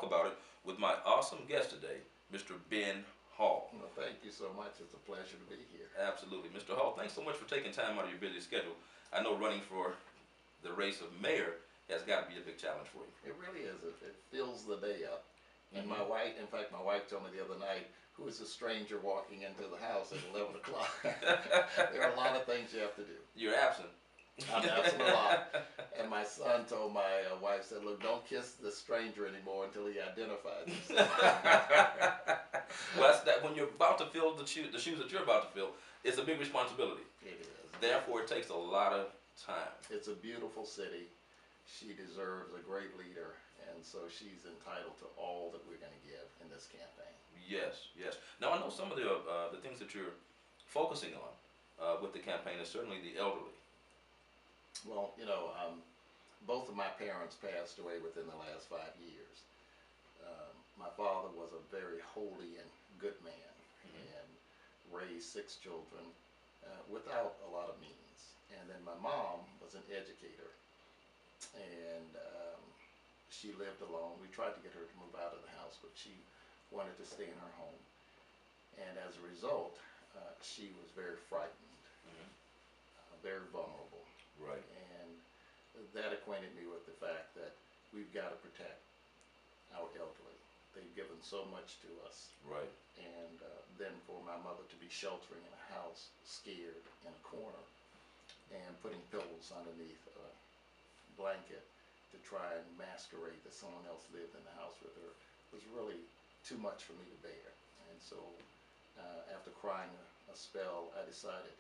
talk about it with my awesome guest today, Mr. Ben Hall. Well, thank you so much. It's a pleasure to be here. Absolutely. Mr. Hall, thanks so much for taking time out of your busy schedule. I know running for the race of mayor has got to be a big challenge for you. It really is. It fills the day up. And Mhm. my wife, in fact, my wife told me the other night, who is a stranger walking into the house at 11 o'clock? There are a lot of things you have to do. You're absent. I'm absent a lot. And my son told my wife, said, look, don't kiss the stranger anymore until he identifies himself. Well, that's that when you're about to fill the shoes that you're about to fill, it's a big responsibility. It is. Therefore, it takes a lot of time. It's a beautiful city. She deserves a great leader, and so she's entitled to all that we're going to give in this campaign. Yes, yes. Now I know some of the things that you're focusing on with the campaign is certainly the elderly. Well, both of my parents passed away within the last 5 years. My father was a very holy and good man, and raised 6 children without a lot of means. And then my mom was an educator, and she lived alone. We tried to get her to move out of the house, but she wanted to stay in her home. And as a result, she was very frightened, very vulnerable. Right. And that acquainted me with the fact that we've got to protect our elderly. They've given so much to us. Right. And then for my mother to be sheltering in a house, scared in a corner, and putting pillows underneath a blanket to try and masquerade that someone else lived in the house with her was really too much for me to bear. And so after crying a spell, I decided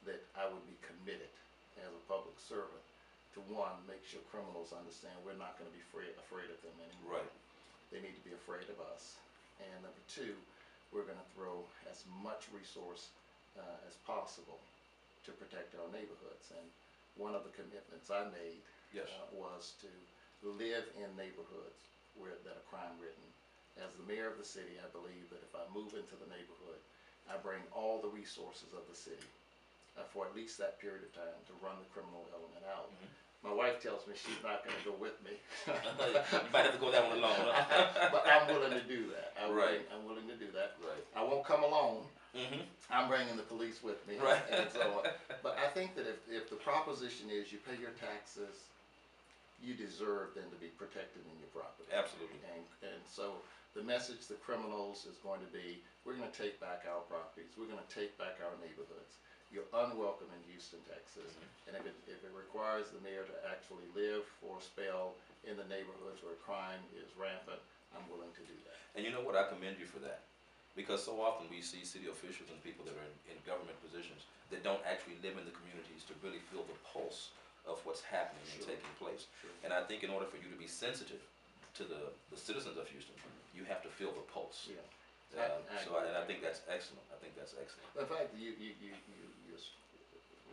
that I would be committed as a public servant to, one, make sure criminals understand we're not going to be afraid of them anymore. Right. They need to be afraid of us. And number 2, we're going to throw as much resource as possible to protect our neighborhoods. And one of the commitments I made Yes. was to live in neighborhoods that are crime-ridden. As the mayor of the city, I believe that if I move into the neighborhood, I bring all the resources of the city for at least that period of time to run the criminal element out. My wife tells me she's not going to go with me. You might have to go that one alone. But I'm willing to do that. Right. I'm willing to do that. Right. I won't come alone. Mm-hmm. I'm bringing the police with me. Right. And so, but I think that if the proposition is you pay your taxes, you deserve then to be protected in your property. Absolutely. And so the message to criminals is going to be, we're going to take back our properties. We're going to take back our neighborhoods. You're unwelcome in Houston, Texas. And if it requires the mayor to actually live for a spell in the neighborhoods where crime is rampant, I'm willing to do that. And you know what? I commend you for that. Because so often we see city officials and people that are in government positions that don't actually live in the communities to really feel the pulse of what's happening and taking place. And I think in order for you to be sensitive to the citizens of Houston, you have to feel the pulse. Yeah. And I think that's excellent. I think that's excellent. In fact, you're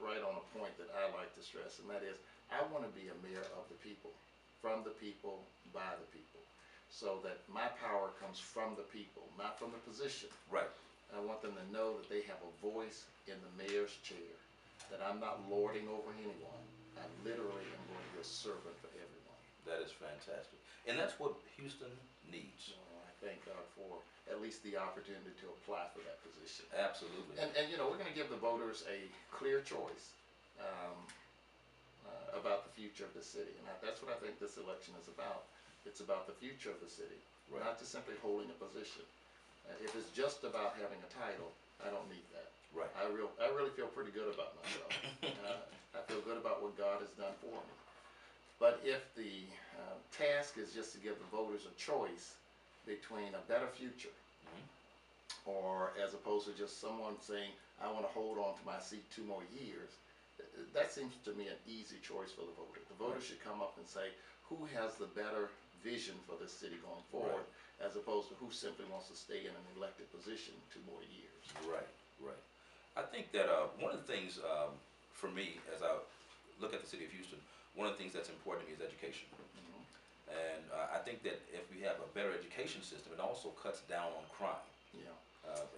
right on a point that I like to stress, and that is, I want to be a mayor of the people, from the people, by the people, so that my power comes from the people, not from the position. Right. I want them to know that they have a voice in the mayor's chair, that I'm not lording over anyone. I literally am going to be a servant for everyone. That is fantastic. And that's what Houston needs. I thank God for at least the opportunity to apply for that position. Absolutely. And we're going to give the voters a clear choice about the future of the city. And that's what I think this election is about. It's about the future of the city, Right. not just simply holding a position. If it's just about having a title, I don't need that. Right. I really feel pretty good about myself. I feel good about what God has done for me. But if the task is just to give the voters a choice between a better future, or as opposed to just someone saying, I want to hold on to my seat 2 more years, that seems to me an easy choice for the voter. The voter should come up and say, who has the better vision for this city going forward, as opposed to who simply wants to stay in an elected position 2 more years. Right, right. I think that one of the things for me, as I look at the city of Houston, one of the things that's important to me is education. And I think that if we have a better education system, it also cuts down on crime. Yeah.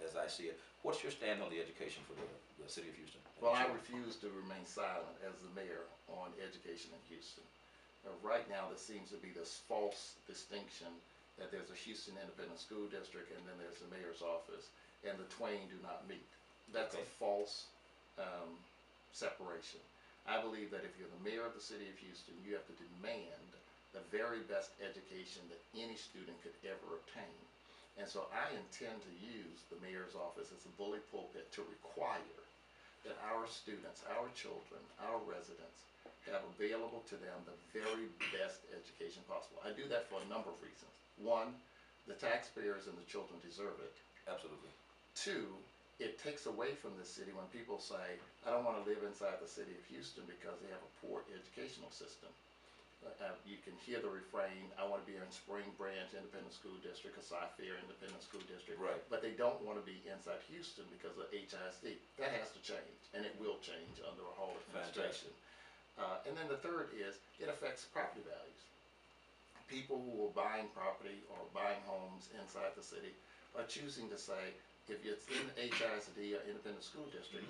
As I see it. What's your stand on the education for the city of Houston? Well, I refuse to remain silent as the mayor on education in Houston. Right now, there seems to be this false distinction that there's a Houston Independent School District and then there's the mayor's office, and the twain do not meet. That's a false separation. I believe that if you're the mayor of the city of Houston, you have to demand the very best education that any student could ever obtain. And so I intend to use the mayor's office as a bully pulpit to require that our students, our children, our residents have available to them the very best education possible. I do that for a number of reasons. One, the taxpayers and the children deserve it. Absolutely. Two, it takes away from the city when people say, I don't want to live inside the city of Houston because they have a poor educational system. You can hear the refrain, I want to be in Spring Branch Independent School District, Cy-Fair Independent School District, right. But they don't want to be inside Houston because of HISD. That has to change, and it will change under a Hall administration. And then the third is, it affects property values. People who are buying property or buying homes inside the city are choosing to say, if it's in HISD or Independent School District,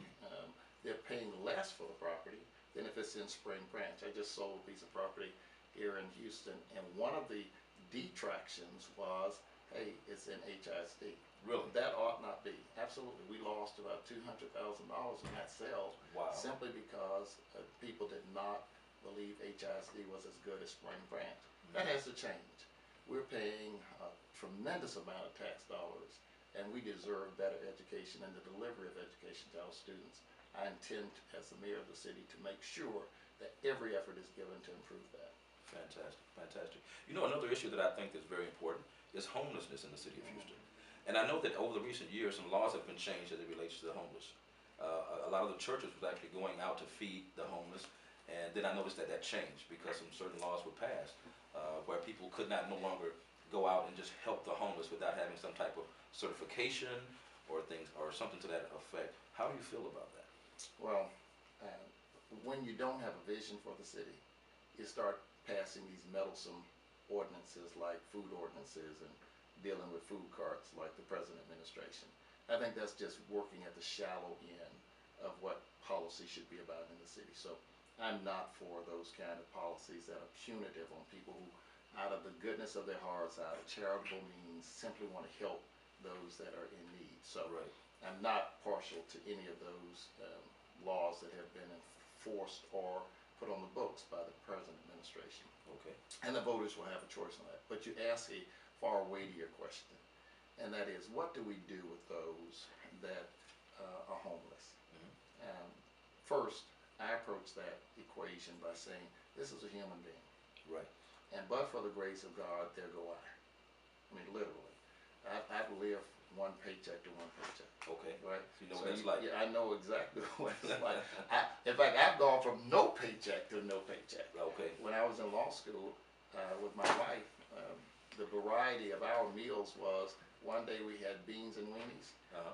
they're paying less for the property than if it's in Spring Branch. I just sold a piece of property here in Houston, and one of the detractions was, hey, it's in HISD. Really? That ought not be. Absolutely. We lost about $200,000 in that sale. Wow. Simply because people did not believe HISD was as good as Spring Branch. That has to change. We're paying a tremendous amount of tax dollars, and we deserve better education and the delivery of education to our students. I intend, as the mayor of the city, to make sure that every effort is given to improve that. Fantastic, fantastic. You know, another issue that I think is very important is homelessness in the city of Houston. And I know that over the recent years, some laws have been changed as it relates to the homeless. A lot of the churches was actually going out to feed the homeless, and then I noticed that that changed because some certain laws were passed where people could not no longer go out and just help the homeless without having some type of certification or things or something to that effect. How do you feel about that? Well, when you don't have a vision for the city, you start passing these meddlesome ordinances like food ordinances and dealing with food carts like the present administration. I think that's just working at the shallow end of what policy should be about in the city. So I'm not for those kind of policies that are punitive on people who, out of the goodness of their hearts, out of charitable means, simply want to help those that are in need. So right. I'm not partial to any of those laws that have been enforced or put on the books by the present administration. Okay. And the voters will have a choice on that. But you ask a far weightier question, and that is, what do we do with those that are homeless? First, I approach that equation by saying, this is a human being. Right. And but for the grace of God, there go I. I mean, literally. I've lived one paycheck to one paycheck. Okay. Right? So you know what it's like. Yeah, I know exactly what it's like. In fact, I've gone from no paycheck to no paycheck. Okay. When I was in law school with my wife, the variety of our meals was, one day we had beans and weenies,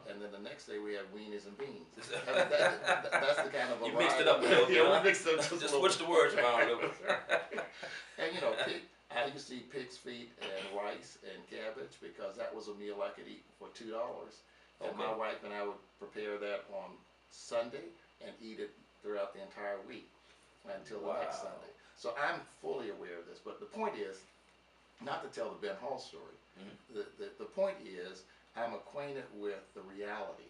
and then the next day we had weenies and beans. I mean, that's the kind of variety. You mixed it up a little bit. Yeah, we mixed it up just switch the words around a little bit. And you know, I used to eat pig's feet and rice and cabbage because that was a meal I could eat for $2. And Okay. my wife and I would prepare that on Sunday and eat it throughout the entire week until the next Wow. Sunday. So I'm fully aware of this, but the point is, not to tell the Ben Hall story, the point is, I'm acquainted with the reality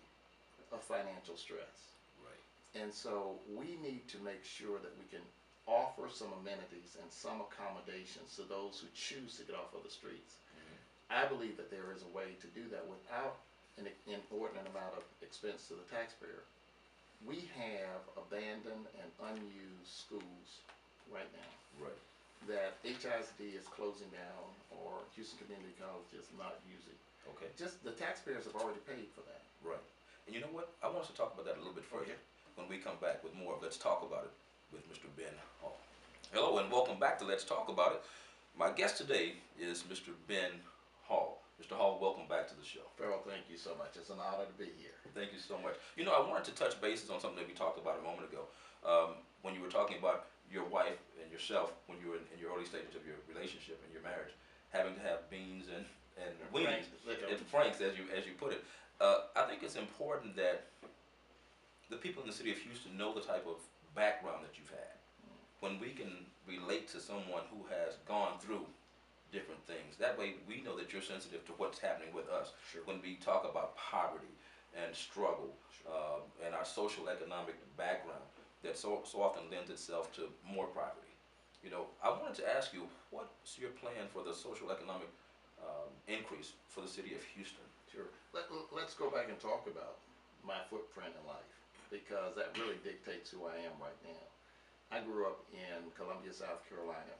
of financial stress. Right. And so we need to make sure that we can offer some amenities and some accommodations to those who choose to get off of the streets. I believe that there is a way to do that without an inordinate amount of expense to the taxpayer. We have abandoned and unused schools right now Right. that HISD is closing down or Houston Community College is not using. Okay. Just the taxpayers have already paid for that. Right. And you know what? I want us to talk about that a little bit further Okay. when we come back with more of Let's Talk About It with Mr. Ben Hall. Hello and welcome back to Let's Talk About It. My guest today is Mr. Ben Hall. Mr. Hall, welcome back to the show. Ferrell, thank you so much. It's an honor to be here. Thank you so much. You know, I wanted to touch bases on something that we talked about a moment ago. When you were talking about your wife and yourself when you were in your early stages of your relationship and your marriage, having to have beans and weenies, and Franks, as you put it. I think it's important that the people in the city of Houston know the type of background that you've had. When we can relate to someone who has gone through different things. That way we know that you're sensitive to what's happening with us. Sure. When we talk about poverty and struggle, and our social economic background, that so often lends itself to more poverty. You know, I wanted to ask you, what's your plan for the social economic increase for the city of Houston? Sure. Let's go back and talk about my footprint in life, because that really dictates who I am right now. I grew up in Columbia, South Carolina.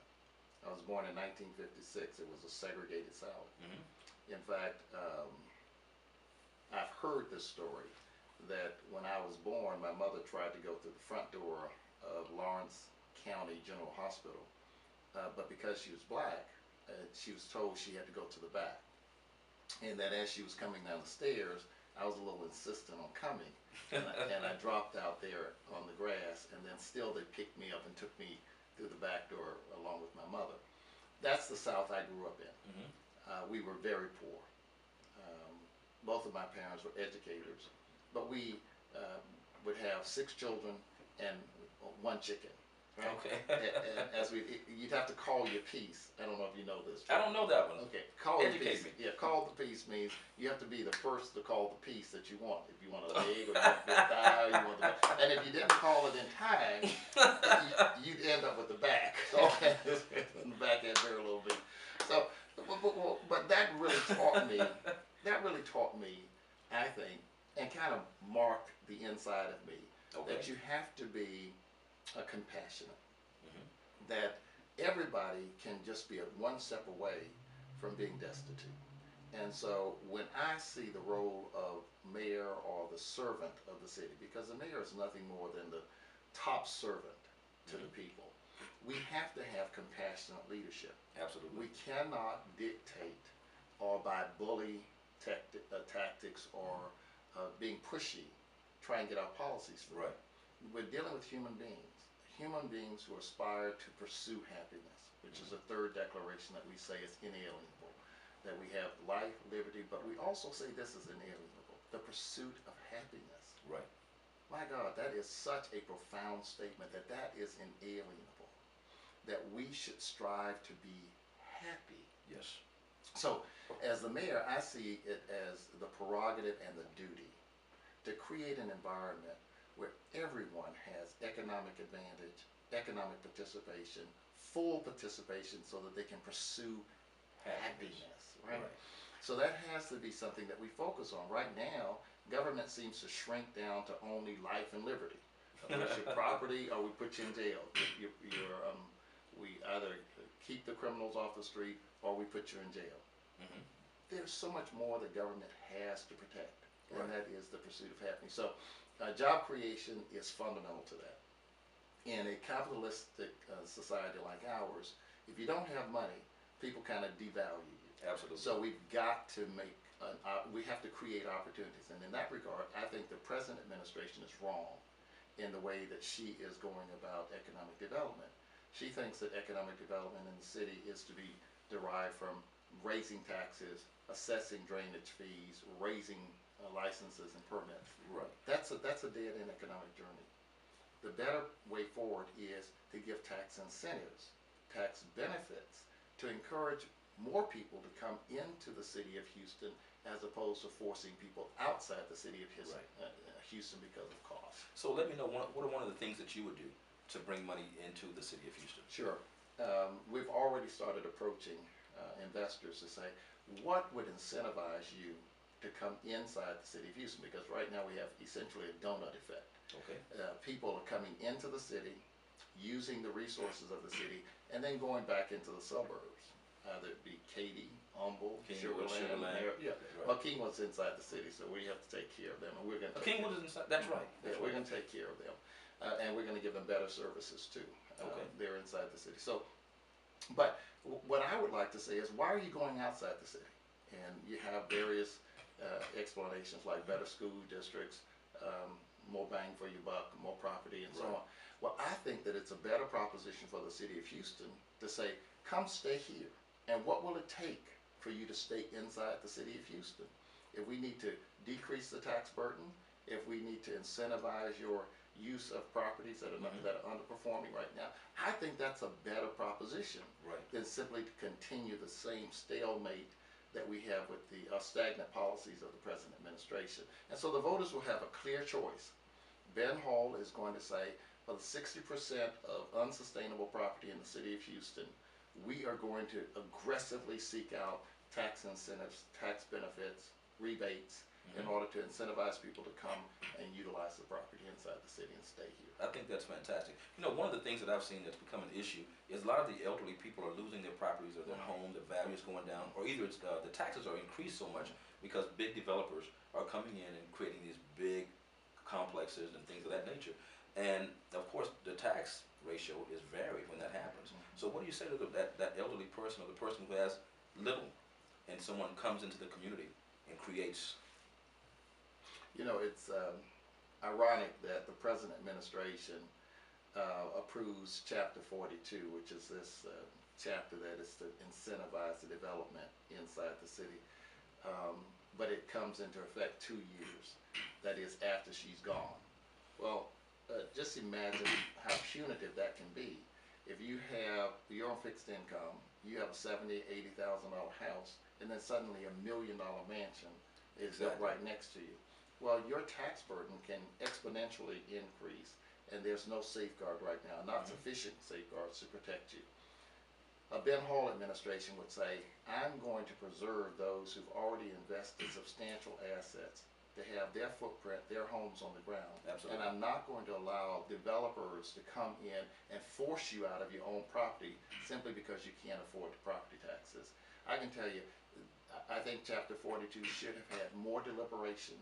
I was born in 1956. It was a segregated South. Mm-hmm. In fact, I've heard this story that when I was born, my mother tried to go through the front door of Lawrence County General Hospital, but because she was black, she was told she had to go to the back, and that as she was coming down the stairs, I was a little insistent on coming, and I dropped out there on the grass, and then still they picked me up and took me through the back door along with my mother. That's the South I grew up in. Mm-hmm. We were very poor. Both of my parents were educators, but we would have 6 children and 1 chicken. Right? Okay. And as you'd have to call your piece. I don't know if you know this. I don't know that one. Okay, call the Educate piece. me. Yeah, call the piece means you have to be the first to call the piece that you want. If you want a leg or you want a thigh, you want the, and if you didn't call it in time, you'd end up with the back. So the back had very little bit. So, but that really taught me. That really taught me, I think, and kind of marked the inside of me, that you have to be compassionate. Mm-hmm. That everybody can just be one step away from being destitute. And so when I see the role of mayor or the servant of the city, because the mayor is nothing more than the top servant to the people, we have to have compassionate leadership. Absolutely. We cannot dictate or by bully tactics or being pushy try and get our policies through. Right. We're dealing with human beings who aspire to pursue happiness, which is a third declaration that we say is inalienable, that we have life, liberty, but we also say this is inalienable, the pursuit of happiness. Right. My God, that is such a profound statement, that is inalienable, that we should strive to be happy. Yes. So, as the mayor, I see it as the prerogative and the duty to create an environment where everyone has economic advantage, economic participation, full participation, so that they can pursue happiness, right? So that has to be something that we focus on. Right now, government seems to shrink down to only life and liberty. It's your property, or we put you in jail. We either keep the criminals off the street, or we put you in jail. Mm-hmm. There's so much more the government has to protect, and that is the pursuit of happiness. So job creation is fundamental to that. In a capitalistic society like ours, if you don't have money, people kind of devalue you. Absolutely. So we've got to make, we have to create opportunities. And in that regard, I think the present administration is wrong in the way that she is going about economic development. She thinks that economic development in the city is to be derived from raising taxes, assessing drainage fees, raising licenses and permits. Right. That's a dead-end economic journey. The better way forward is to give tax incentives, tax benefits, to encourage more people to come into the city of Houston, as opposed to forcing people outside the city of Houston because of cost. So let me know, what are one of the things that you would do to bring money into the city of Houston? Sure. We've already started approaching investors to say, what would incentivize you to come inside the city of Houston? Because right now we have essentially a donut effect. Okay. People are coming into the city, using the resources of the city, and then going back into the suburbs. Either it be Katy, Humble, Sugar Land. Yeah. Right. Well, Kingwood's inside the city, so we have to take care of them, and we're going to. Kingwood is inside. That's right. Yeah, we're going to take care of them, and we're going to give them better services too. Okay. They're inside the city. So, but what I would like to say is, why are you going outside the city? And you have various explanations like better school districts, more bang for your buck, more property, and so on. Well, I think that it's a better proposition for the city of Houston to say, come stay here. And what will it take for you to stay inside the city of Houston? If we need to decrease the tax burden, if we need to incentivize your use of properties that are that are underperforming right now. I think that's a better proposition than simply to continue the same stalemate that we have with the stagnant policies of the present administration. And so the voters will have a clear choice. Ben Hall is going to say, for the 60% of unsustainable property in the city of Houston, we are going to aggressively seek out tax incentives, tax benefits, rebates, in order to incentivize people to come and utilize the property inside the city and stay here. I think that's fantastic. You know, one of the things that I've seen that's become an issue is a lot of the elderly people are losing their properties or their home, their value is going down, or either it's the taxes are increased so much because big developers are coming in and creating these big complexes and things of that nature. And of course, the tax ratio is varied when that happens. So what do you say to that elderly person or the person who has little and someone comes into the community and creates? You know, it's ironic that the present administration approves Chapter 42, which is this chapter that is to incentivize the development inside the city. But it comes into effect 2 years, that is after she's gone. Well, just imagine how punitive that can be. If you're on fixed income, you have a $70,000, $80,000 house, and then suddenly $1 million mansion is built right next to you. Well, your tax burden can exponentially increase, and there's no safeguard right now, not sufficient safeguards to protect you. A Ben Hall administration would say, I'm going to preserve those who've already invested substantial assets to have their footprint, their homes on the ground. Absolutely. And I'm not going to allow developers to come in and force you out of your own property simply because you can't afford the property taxes. I can tell you, I think Chapter 42 should have had more deliberation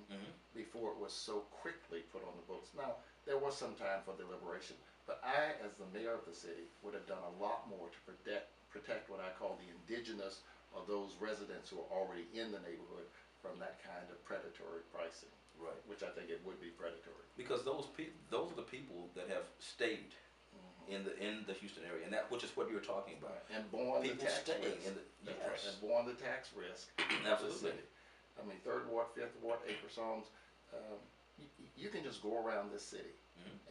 before it was so quickly put on the books. Now, there was some time for deliberation, but I, as the mayor of the city, would have done a lot more to protect what I call the indigenous, or those residents who are already in the neighborhood, from that kind of predatory pricing. Right. Which I think it would be predatory. Because those are the people that have stayed in the Houston area, and which is what you're talking about. Right. And borne the tax risk. Yes. Right. And borne the tax risk. Absolutely. I mean, 3rd Ward, 5th Ward, acres homes. You can just go around this city,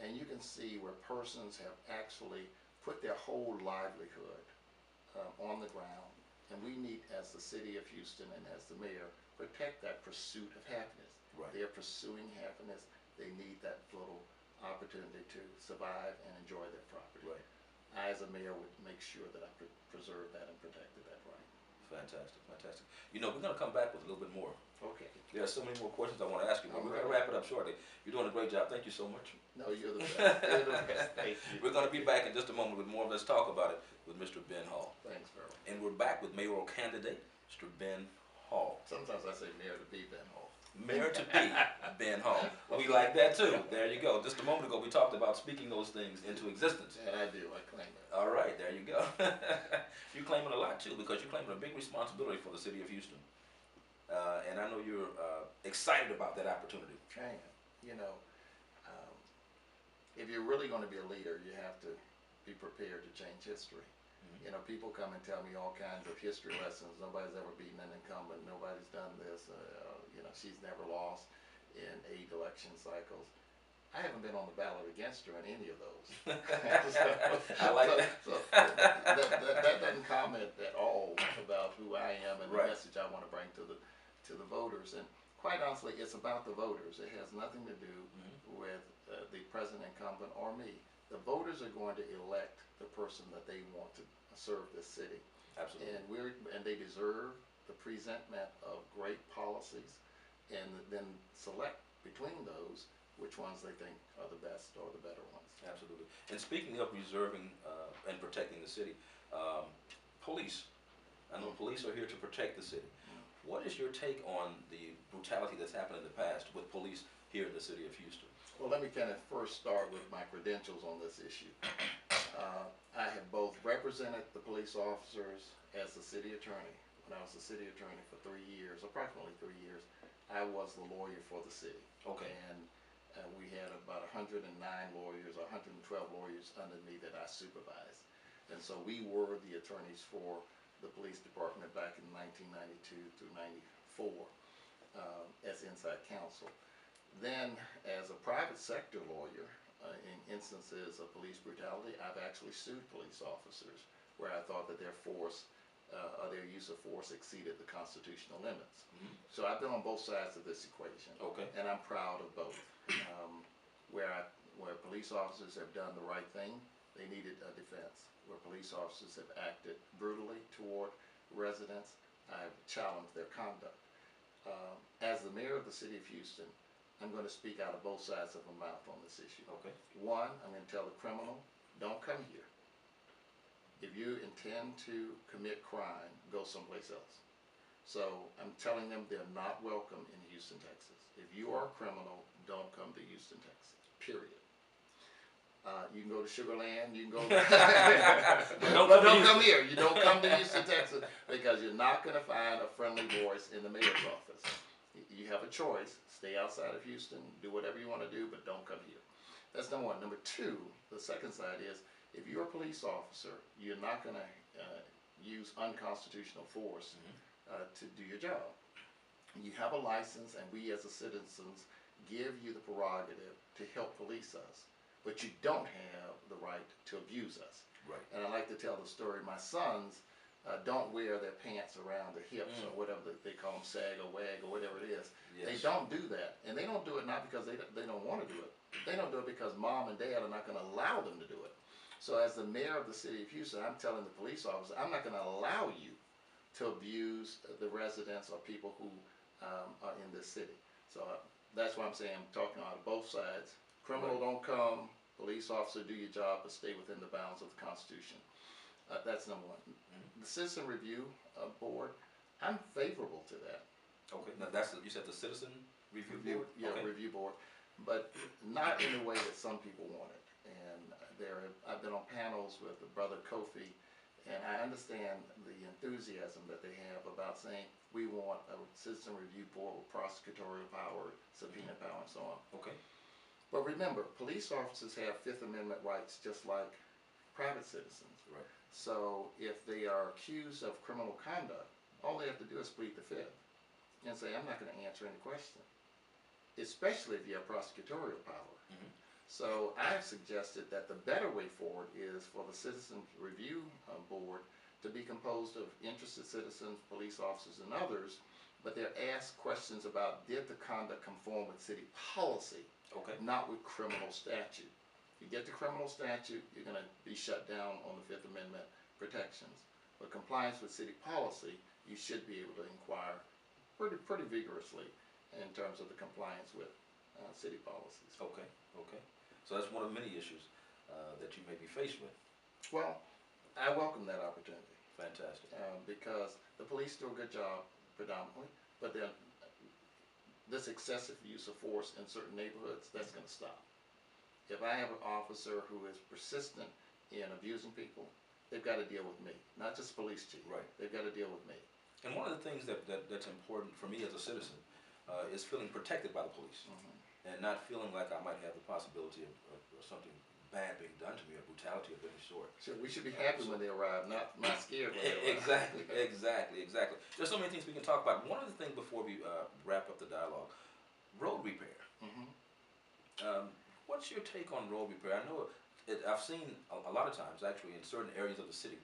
and you can see where persons have actually put their whole livelihood on the ground. And we need, as the city of Houston and as the mayor, protect that pursuit of happiness. Right. They are pursuing happiness. They need that little opportunity to survive and enjoy their property. Right. I, as a mayor, would make sure that I preserved that and protected that right. Fantastic, fantastic. You know, we're going to come back with a little bit more. Okay. There are so many more questions I want to ask you, but we're going to wrap it up shortly. You're doing a great job. Thank you so much. No, you're the best. You're the best. Thank you. We're going to be back in just a moment with more. Let's talk about it with Mr. Ben Hall. Thanks, Ferrell. And we're back with mayoral candidate, Mr. Ben Hall. Sometimes I say mayor to be Ben Hall. Mayor to be Ben Hall. We like that too. There you go. Just a moment ago, we talked about speaking those things into existence. And I do. I claim it. All right, there you go. You're claiming a lot too, because you're claiming a big responsibility for the city of Houston. And I know you're excited about that opportunity. I am. You know, if you're really going to be a leader, you have to be prepared to change history. You know, people come and tell me all kinds of history lessons. Nobody's ever beaten an incumbent. Nobody's done this. You know, she's never lost in 8 election cycles. I haven't been on the ballot against her in any of those. I like that. That doesn't comment at all about who I am and the message I want to bring to the voters. And quite honestly, it's about the voters. It has nothing to do with the present incumbent or me. The voters are going to elect the person that they want to serve this city. Absolutely. And they deserve the presentment of great policies, and then select between those which ones they think are the best or the better ones. Absolutely. And speaking of reserving and protecting the city, police. I know police are here to protect the city. What is your take on the brutality that's happened in the past with police here in the city of Houston? Well, let me kind of first start with my credentials on this issue. I have both represented the police officers as the city attorney. When I was the city attorney for 3 years, approximately 3 years, I was the lawyer for the city. Okay. And we had about 109 lawyers, 112 lawyers under me that I supervised. And so we were the attorneys for the police department back in 1992 through 94 as inside counsel. Then, as a private sector lawyer, instances of police brutality. I've actually sued police officers where I thought that their force or their use of force exceeded the constitutional limits. Mhm. So I've been on both sides of this equation, Okay. and I'm proud of both. Where police officers have done the right thing, they needed a defense. Where police officers have acted brutally toward residents, I've challenged their conduct. As the mayor of the city of Houston, I'm going to speak out of both sides of my mouth on this issue. Okay. One, I'm going to tell the criminal, don't come here. If you intend to commit crime, go someplace else. So I'm telling them they're not welcome in Houston, Texas. If you are a criminal, don't come to Houston, Texas, period. You can go to Sugar Land, you can go but don't come here. You don't come to Houston, Texas, because you're not going to find a friendly voice in the mayor's office. You have a choice. Stay outside of Houston, do whatever you want to do, but don't come here. That's number one. Number two, the second side is, if you're a police officer, you're not going to use unconstitutional force to do your job. You have a license, and we as the citizens give you the prerogative to help police us, but you don't have the right to abuse us. Right. And I like to tell the story. My sons don't wear their pants around their hips or whatever they call them, sag or wag or whatever it is. Yes. They don't do that, and they don't do it not because they don't want to do it. They don't do it because mom and dad are not going to allow them to do it. So as the mayor of the city of Houston, I'm telling the police officer, I'm not going to allow you to abuse the residents or people who are in this city. So that's why I'm saying I'm talking out of both sides. Criminal don't come, police officer do your job, but stay within the bounds of the Constitution. That's number one. The Citizen Review Board, I'm favorable to that. Okay. Now you said the Citizen Review Board? Yeah, Okay. review board, but not in the way that some people want it. And I've been on panels with the brother Kofi, and I understand the enthusiasm that they have about saying we want a Citizen Review Board with prosecutorial power, subpoena power, and so on. Okay. But remember, police officers have Fifth Amendment rights just like private citizens. Right. So if they are accused of criminal conduct, all they have to do is plead the fifth and say, I'm not going to answer any question, especially if you have prosecutorial power. So I've suggested that the better way forward is for the Citizens Review Board to be composed of interested citizens, police officers, and others, but they're asked questions about did the conduct conform with city policy, Okay. not with criminal statute. You get the criminal statute, you're going to be shut down on the Fifth Amendment protections. But compliance with city policy, you should be able to inquire pretty vigorously in terms of the compliance with city policies. Okay. Okay. So that's one of many issues that you may be faced with. Well, I welcome that opportunity Fantastic. because the police do a good job predominantly, but this excessive use of force in certain neighborhoods, that's going to stop. If I have an officer who is persistent in abusing people, they've got to deal with me, not just police chief. Right. They've got to deal with me. And one of the things that's important for me as a citizen is feeling protected by the police and not feeling like I might have the possibility of something bad being done to me or brutality of any sort. So we should be happy when they arrive, not scared when they arrive. Exactly. There's so many things we can talk about. One of the things before we wrap up the dialogue, road repair. What's your take on road repair? I know I've seen a lot of times actually in certain areas of the city,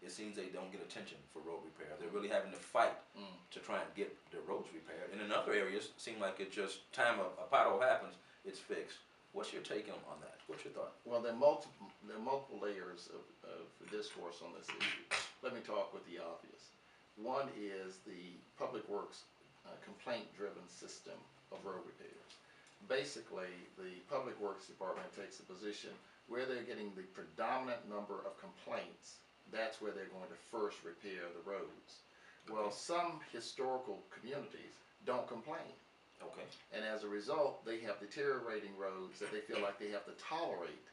it seems they don't get attention for road repair. They're really having to fight to try and get their roads repaired. And in other areas, it seems like it just time a pothole happens, it's fixed. What's your take on that? What's your thought? Well, there are multiple layers of discourse on this issue. Let me talk with the obvious. One is the public works complaint-driven system of road repairs. Basically, the public works department takes a position where they're getting the predominant number of complaints. That's where they're going to first repair the roads. Well, some historical communities don't complain. Okay. And as a result, they have deteriorating roads that they feel like they have to tolerate,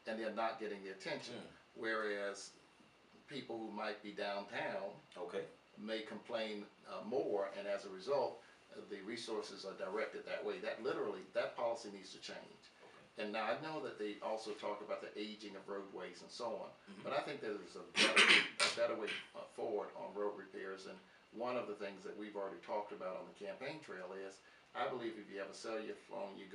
and they're not getting the attention. Whereas people who might be downtown may complain more, and as a result, the resources are directed that way. That policy needs to change. And now I know that they also talk about the aging of roadways and so on, but I think there's a better way forward on road repairs. And one of the things that we've already talked about on the campaign trail is, I believe if you have a cellular phone, you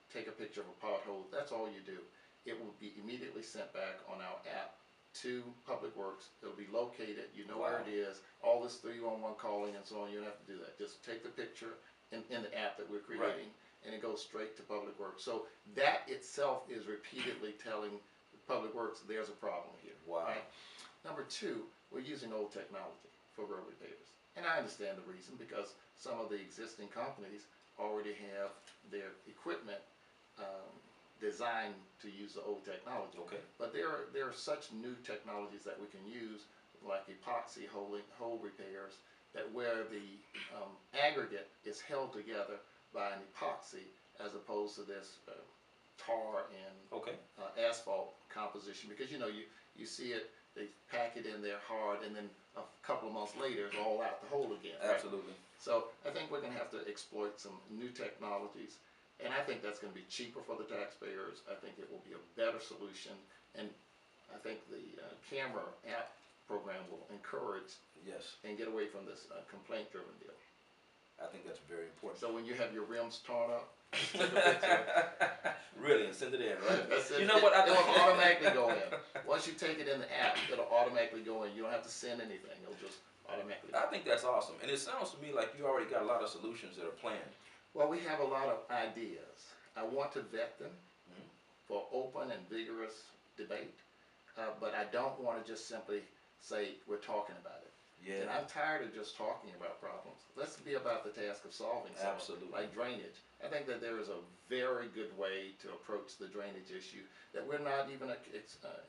take a picture of a pothole, that's all you do. it will be immediately sent back on our app to Public Works. It'll be located, you know where Wow. it is, all this 311 calling and so on, you don't have to do that. Just take the picture in the app that we're creating, and it goes straight to Public Works. So that itself is repeatedly telling Public Works there's a problem here. Wow. Right? Number two, we're using old technology for road repairs. And I understand the reason, because some of the existing companies already have their equipment designed to use the old technology. Okay. But there are such new technologies that we can use, like epoxy hole repairs, that where the aggregate is held together by an epoxy as opposed to this tar and Okay. asphalt composition. Because you see it, they pack it in there hard, and then a couple of months later it's all out the hole again. Right? Absolutely. So I think we're going to have to exploit some new technologies, and I think that's going to be cheaper for the taxpayers. I think it will be a better solution, and I think the camera app program will encourage Yes. and get away from this complaint-driven deal. I think that's very important. So when you have your rims torn up, take a picture. Really, and send it in, right? You know what? It'll automatically go in. Once you take it in the app, it'll automatically go in. You don't have to send anything. It'll just automatically go in. I think that's awesome, and it sounds to me like you already got a lot of solutions that are planned. Well, we have a lot of ideas. I want to vet them for open and vigorous debate, but I don't want to just simply say we're talking about it. Yeah. And I'm tired of just talking about problems. Let's be about the task of solving some. Absolutely. Like drainage. I think that there is a very good way to approach the drainage issue that we're not even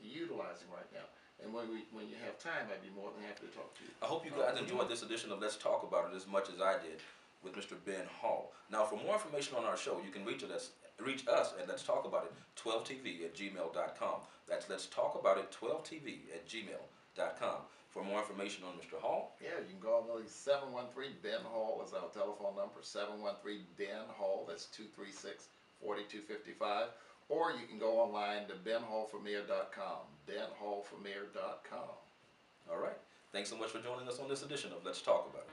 utilizing right now. And when you have time, I'd be more than happy to talk to you. I hope you guys enjoyed this edition of Let's Talk About It as much as I did with Mr. Ben Hall. Now, for more information on our show, you can reach us at Let's Talk About It 12tv@gmail.com. That's Let's Talk About It 12tv@gmail.com. For more information on Mr. Hall, Yeah, you can call me 713 Ben Hall is our telephone number. 713 Ben Hall. That's 236-4255. Or you can go online to benhallformayor.com. benhallformayor.com. all right. Thanks so much for joining us on this edition of Let's Talk About It.